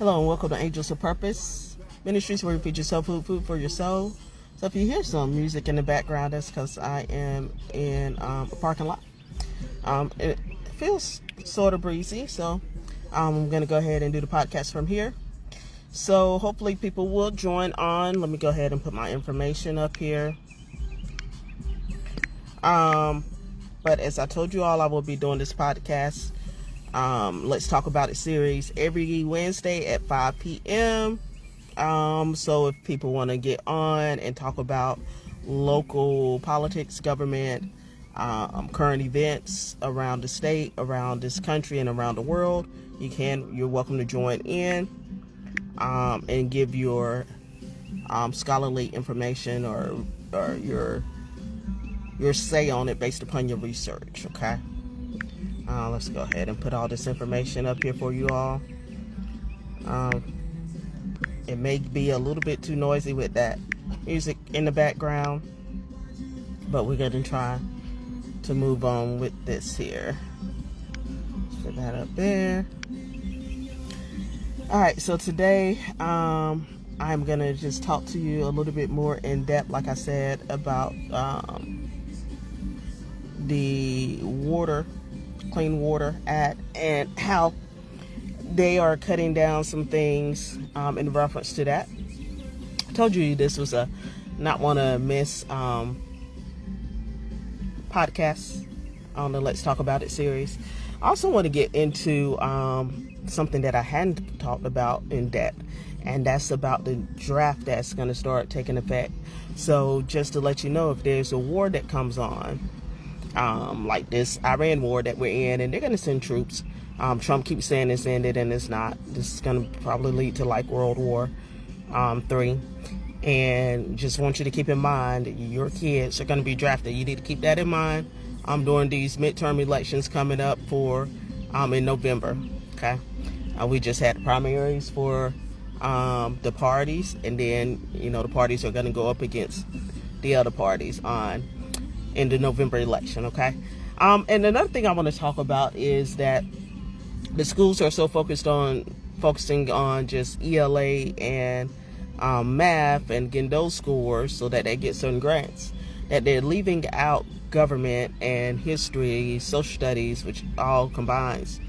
Hello and welcome to Angels of Purpose Ministries, where we feed yourself food for your soul. So if you hear some music in the background, that's because I am in a parking lot. It feels sort of breezy, so I'm going to go ahead and do the podcast from here. So hopefully people will join on. Let me go ahead and put my information up here. But as I told you all, I will be doing this podcast, Let's Talk About It series every Wednesday at 5 p.m. So if people want to get on and talk about local politics, government, current events around the state, around this country, and around the world, you're welcome to join in and give your scholarly information or your say on it based upon your research. Okay. Let's go ahead and put all this information up here for you all. It may be a little bit too noisy with that music in the background, but we're going to try to move on with this here. Let's put that up there. All right, so today I'm going to just talk to you a little bit more in depth, like I said, about the Clean Water Act and how they are cutting down some things in reference to that. I told you this was a not want to miss podcast on the Let's Talk About It series. I also want to get into something that I hadn't talked about in depth, and that's about the draft that's going to start taking effect. So just to let you know, if there's a war that comes on, like this Iran war that we're in, and they're going to send troops. Trump keeps saying it's ended, and it's not. This is going to probably lead to like World War III. And just want you to keep in mind that your kids are going to be drafted. You need to keep that in mind during these midterm elections coming up for in November. Okay, we just had primaries for the parties, and then the parties are going to go up against the other parties in the November election. Okay, and another thing I want to talk about is that the schools are so focusing on just ELA and math and getting those scores so that they get certain grants, that they're leaving out government and history, social studies, which all combines.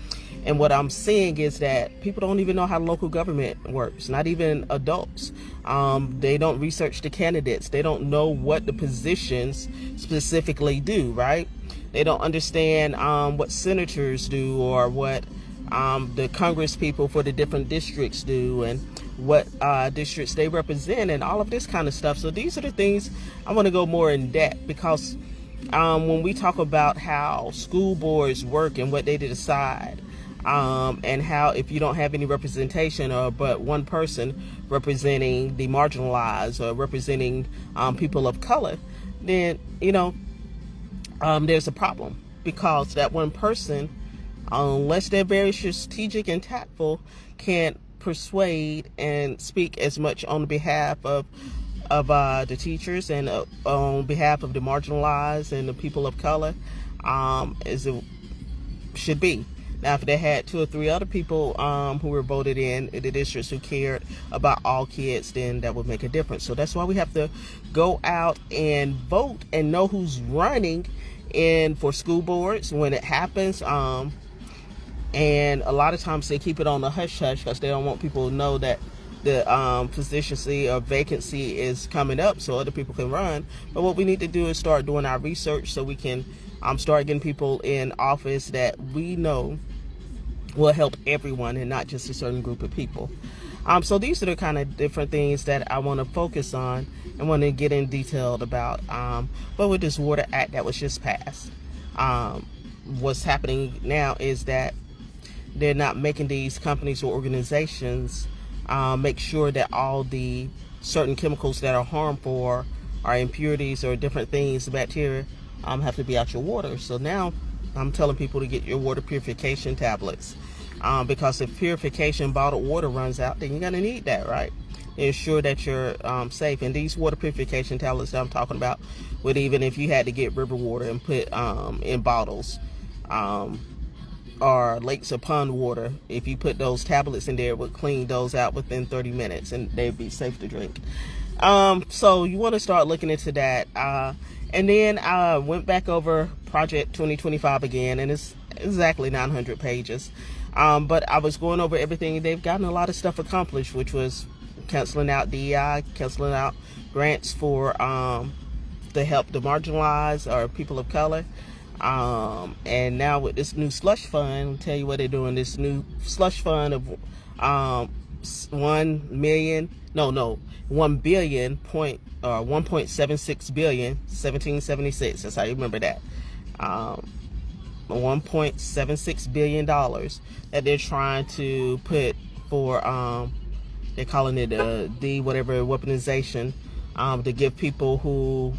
And what I'm seeing is that people don't even know how local government works, not even adults. They don't research the candidates. They don't know what the positions specifically do, right? They don't understand what senators do, or what the Congress people for the different districts do, and what districts they represent, and all of this kind of stuff. So these are the things I want to go more in depth, because when we talk about how school boards work and what they decide, and how if you don't have any representation or but one person representing the marginalized or representing people of color, then there's a problem, because that one person, unless they're very strategic and tactful, can't persuade and speak as much on behalf of the teachers and on behalf of the marginalized and the people of color as it should be. Now, if they had 2 or 3 other people who were voted in the districts who cared about all kids, then that would make a difference. So that's why we have to go out and vote and know who's running in for school boards when it happens. And a lot of times they keep it on the hush-hush because they don't want people to know that the position or vacancy is coming up so other people can run. But what we need to do is start doing our research so we can start getting people in office that we know will help everyone and not just a certain group of people. So these are the kind of different things that I want to focus on and want to get in detailed about. But with this Water Act that was just passed, what's happening now is that they're not making these companies or organizations make sure that all the certain chemicals that are harmful or impurities or different things, bacteria, have to be out your water. So now I'm telling people to get your water purification tablets, because if purification bottled water runs out, then you're going to need that, right? Ensure that you're safe. And these water purification tablets that I'm talking about would, even if you had to get river water and put in bottles, or lakes or pond water. If you put those tablets in there, it would clean those out within 30 minutes and they'd be safe to drink. So you want to start looking into that. And then I went back over Project 2025 again, and it's exactly 900 pages. But I was going over everything. They've gotten a lot of stuff accomplished, which was canceling out DEI, canceling out grants for to help the marginalized or people of color. And now with this new slush fund, I'll tell you what they're doing. This new slush fund of 1 billion point 1.76 billion 1776. That's how you remember that. $1.76 billion that they're trying to put for they're calling it the whatever weaponization to give people who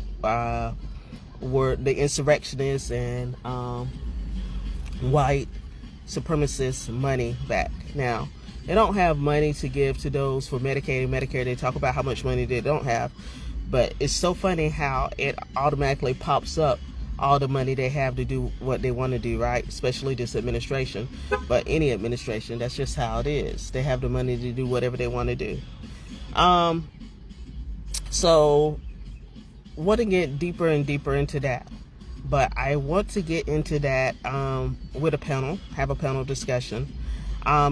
were the insurrectionists and white supremacists money back. Now, they don't have money to give to those for Medicaid and Medicare. They talk about how much money they don't have, but it's so funny how it automatically pops up all the money they have to do what they want to do, right? Especially this administration, but any administration, that's just how it is. They have the money to do whatever they want to do. So want to get deeper and deeper into that, but I want to get into that with a panel, have a panel discussion.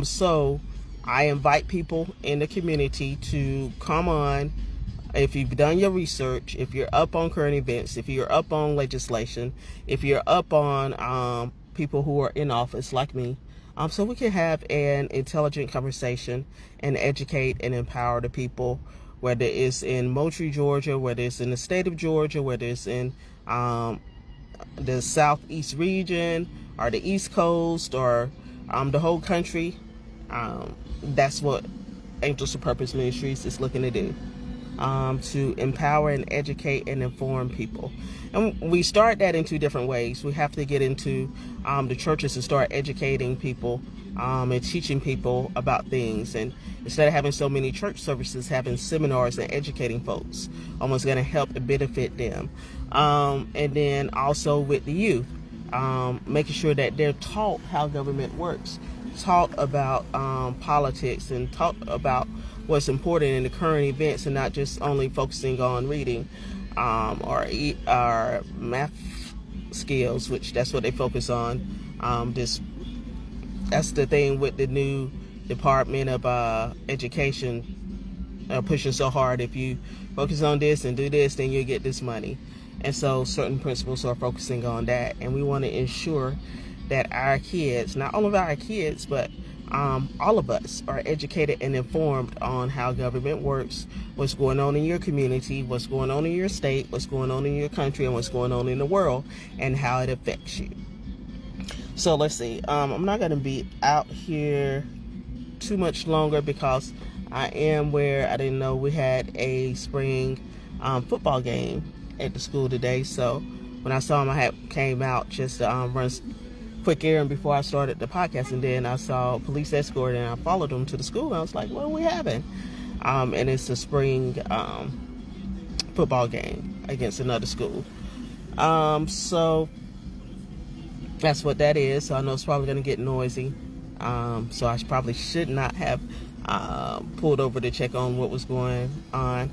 So I invite people in the community to come on. If you've done your research, if you're up on current events, if you're up on legislation, if you're up on people who are in office like me, so we can have an intelligent conversation and educate and empower the people, whether it's in Moultrie, Georgia, whether it's in the state of Georgia, whether it's in the southeast region or the East Coast or the whole country. That's what Angels of Purpose Ministries is looking to do. To empower and educate and inform people. And we start that in two different ways. We have to get into the churches and start educating people and teaching people about things. And instead of having so many church services, having seminars and educating folks almost going to help and benefit them. And then also with the youth, making sure that they're taught how government works, taught about politics, and taught about what's important in the current events, and not just only focusing on reading or math skills, which that's what they focus on. That's the thing with the new Department of Education pushing so hard. If you focus on this and do this, then you'll get this money. And so certain principals are focusing on that, and we want to ensure that our kids, not all of our kids, but all of us are educated and informed on how government works, what's going on in your community, what's going on in your state, what's going on in your country, and what's going on in the world, and how it affects you. So let's see. I'm not going to be out here too much longer because I am where I didn't know we had a spring football game at the school today. So when I saw him, I came out just to run quick errand before I started the podcast, and then I saw police escort and I followed them to the school, and I was like, what are we having? And it's a spring football game against another school. So that's what that is. So I know it's probably going to get noisy. So I probably should not have pulled over to check on what was going on.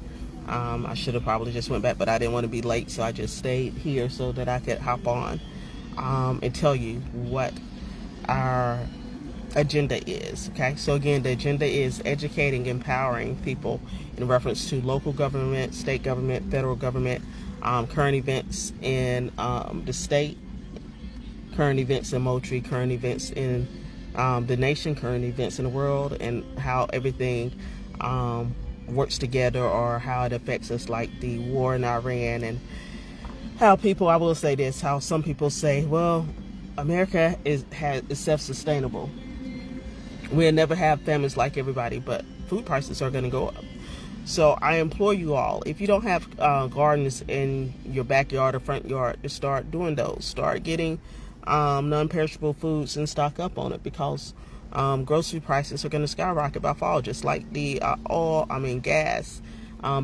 I should have probably just went back, but I didn't want to be late, so I just stayed here so that I could hop on and tell you what our agenda is. Okay, so again, the agenda is educating, empowering people in reference to local government, state government, federal government, current events in the state, current events in Moultrie, current events in the nation, current events in the world, and how everything works together, or how it affects us, like the war in Iran, and how people, I will say this, how some people say, well, America is self-sustainable. We'll never have famines like everybody, but food prices are going to go up. So I implore you all, if you don't have gardens in your backyard or front yard, to start doing those. Start getting non-perishable foods and stock up on it, because grocery prices are going to skyrocket by fall, just like the gas,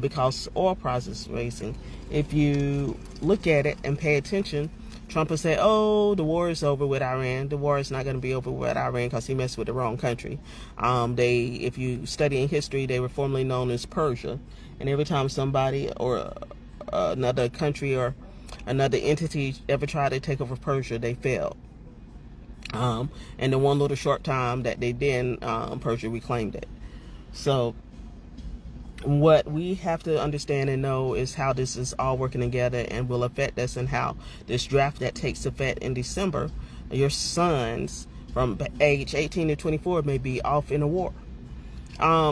because oil prices are raising. If you look at it and pay attention, Trump will say, oh, the war is over with Iran. The war is not going to be over with Iran because he messed with the wrong country. If you study in history, they were formerly known as Persia. And every time somebody or another country or another entity ever tried to take over Persia, they failed. And the one little short time that they did, Persia reclaimed it. So what we have to understand and know is how this is all working together and will affect us, and how this draft that takes effect in December, your sons from age 18 to 24 may be off in a war.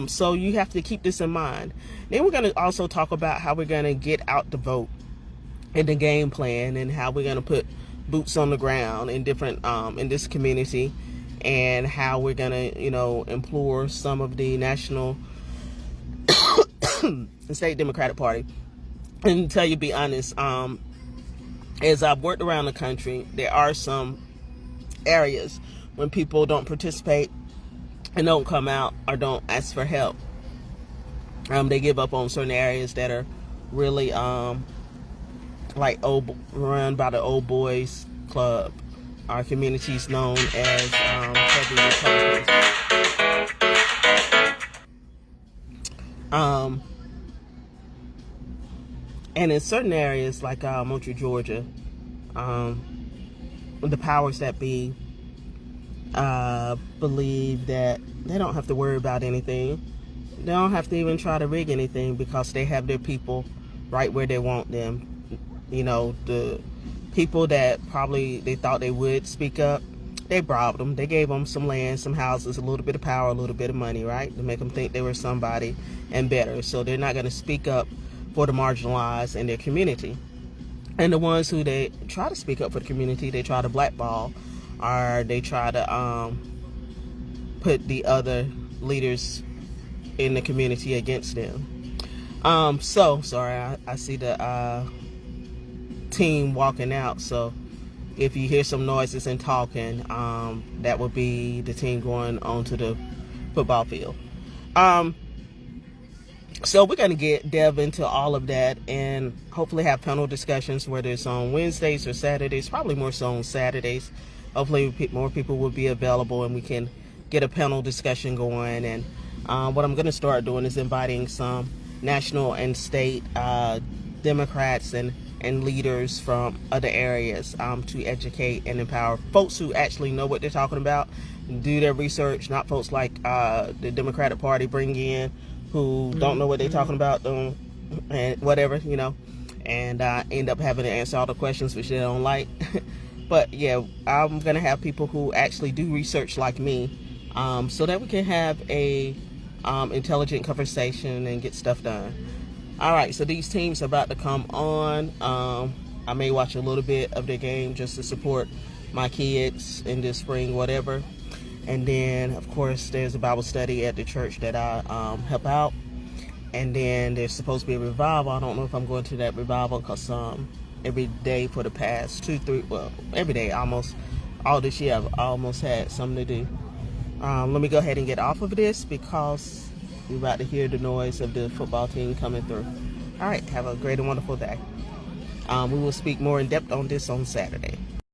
So you have to keep this in mind. Then we're going to also talk about how we're going to get out the vote and the game plan, and how we're going to put boots on the ground in different in this community, and how we're going to implore some of the national and state Democratic Party. And to tell you, be honest, as I've worked around the country, there are some areas when people don't participate and don't come out or don't ask for help. They give up on certain areas that are really run by the old boys club. Our community is known as heavy Republicans. And in certain areas like Montreal, Georgia, the powers that be believe that they don't have to worry about anything. They don't have to even try to rig anything because they have their people right where they want them. The people that probably they thought they would speak up, they bribed them. They gave them some land, some houses, a little bit of power, a little bit of money, right? To make them think they were somebody and better. So they're not going to speak up for the marginalized in their community. And the ones who they try to speak up for the community, they try to blackball, or they try to put the other leaders in the community against them. So sorry, I see the team walking out. So if you hear some noises and talking, that would be the team going onto the football field. So we're going to delve into all of that and hopefully have panel discussions, whether it's on Wednesdays or Saturdays, probably more so on Saturdays. Hopefully more people will be available and we can get a panel discussion going. And what I'm going to start doing is inviting some national and state Democrats and leaders from other areas to educate and empower folks who actually know what they're talking about, do their research, not folks like the Democratic Party bring in who don't know what they're talking about, and whatever, and end up having to answer all the questions which they don't like. But yeah, I'm going to have people who actually do research like me, so that we can have a intelligent conversation and get stuff done. All right, so these teams are about to come on. I may watch a little bit of their game just to support my kids in this spring, whatever. And then, of course, there's a Bible study at the church that I help out. And then there's supposed to be a revival. I don't know if I'm going to that revival because every day for the past every day almost, all this year I've almost had something to do. Let me go ahead and get off of this because you're about to hear the noise of the football team coming through. All right, have a great and wonderful day. We will speak more in depth on this on Saturday.